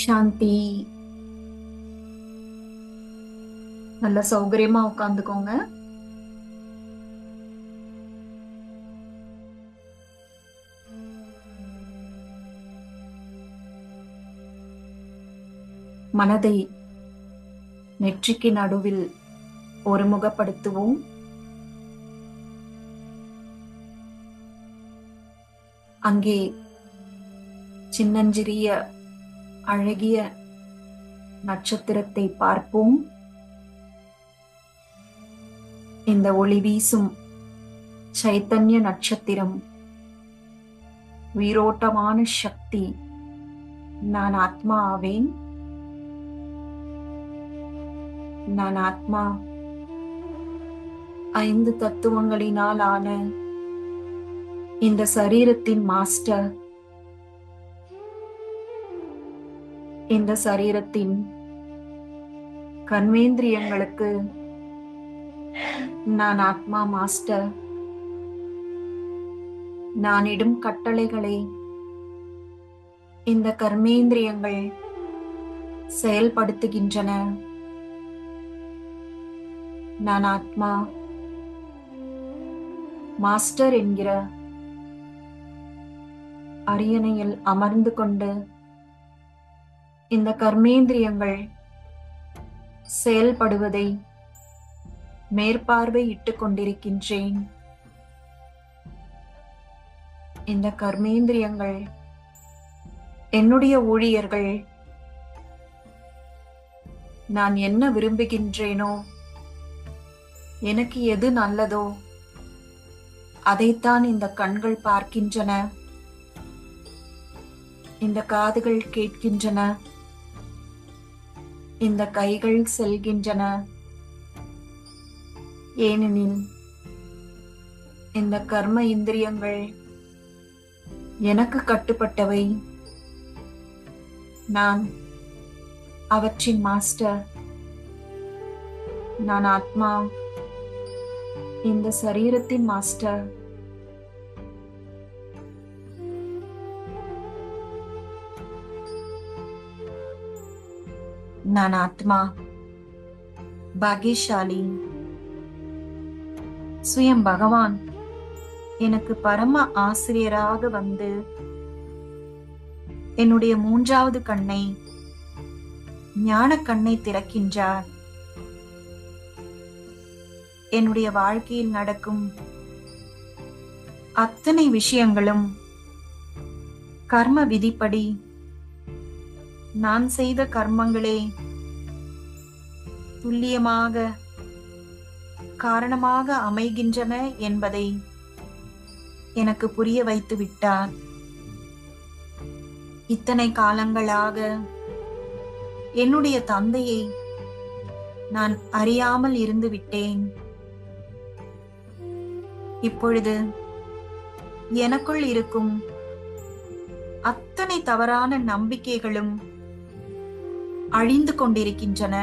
சாந்தி. நல்ல சௌகரியமா உட்காந்துக்கோங்க. மனதை நெற்றிக்கு நடுவில் ஒருமுகப்படுத்துவோம். அங்கே சின்னஞ்சிறிய அழகிய நட்சத்திரத்தை பார்ப்போம். இந்த ஒளி வீசும் சைத்தன்ய நட்சத்திரம், உயிரோட்டமான சக்தி. நான் ஆத்மா ஆவேன். நான் ஆத்மா 5 தத்துவங்களினால் ஆன இந்த சரீரத்தின் மாஸ்டர். இந்த சரீரத்தின் கர்மேந்திரியங்களுக்கு நான் ஆத்மா மாஸ்டர். நான் இடும் கட்டளைகளை இந்த கர்மேந்திரியங்கள் செயல்படுத்துகின்றன. நான் ஆத்மா மாஸ்டர் என்கிற அரியணையில் அமர்ந்து கொண்டு இந்த கர்மேந்திரியங்கள் செயல்படுவதை மேற்பார்வையிட்டுக் கொண்டிருக்கின்றேன். இந்த கர்மேந்திரியங்கள் என்னுடைய ஊழியர்கள். நான் என்ன விரும்புகின்றேனோ, எனக்கு எது நல்லதோ அதைத்தான் இந்த கண்கள் பார்க்கின்றன, இந்த காதுகள் கேட்கின்றன, இந்த கைகள் செல்கின்றன. ஏனெனில் இந்த கர்ம இந்திரியங்கள் எனக்கு கட்டுப்பட்டவை. நான் அவற்றின் மாஸ்டர். நான் ஆத்மா இந்த சரீரத்தின் மாஸ்டர். நான் ஆத்மா பாக்கியசாலி. சுயம் பகவான் எனக்கு பரம ஆசிரியராக வந்து என்னுடைய 3வது கண்ணை, ஞான கண்ணை திறக்கின்றார். என்னுடைய வாழ்க்கையில் நடக்கும் அத்தனை விஷயங்களும் கர்ம விதிப்படி நான் செய்த கர்மங்களே துல்லியமாக காரணமாக அமைகின்றன என்பதை எனக்கு புரிய வைத்து விட்டார். இத்தனை காலங்களாக என்னுடைய தந்தையை நான் அறியாமல் இருந்து விட்டேன். இப்பொழுது எனக்குள் இருக்கும் அத்தனை தவறான நம்பிக்கைகளும் அழிந்து கொண்டிருக்கின்றன.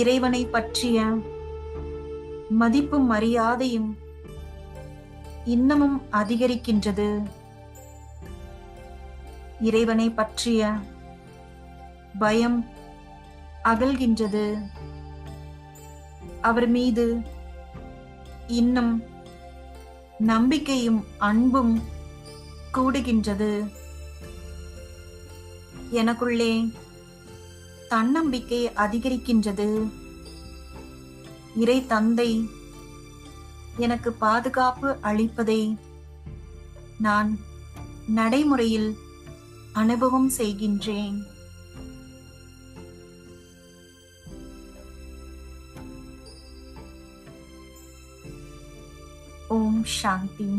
இறைவனை பற்றிய மதிப்பும் மரியாதையும் இன்னமும் அதிகரிக்கின்றது. இறைவனை பற்றிய பயம் அகல்கின்றது. அவர் மீது இன்னும் நம்பிக்கையும் அன்பும் கூடுகின்றது. எனக்குள்ளே தன்னம்பிக்கை அதிகரிக்கின்றது. இறை தந்தை எனக்கு பாதுகாப்பு அளிப்பதை நான் நடைமுறையில் அனுபவம் செய்கின்றேன். ஓம் சாந்தி.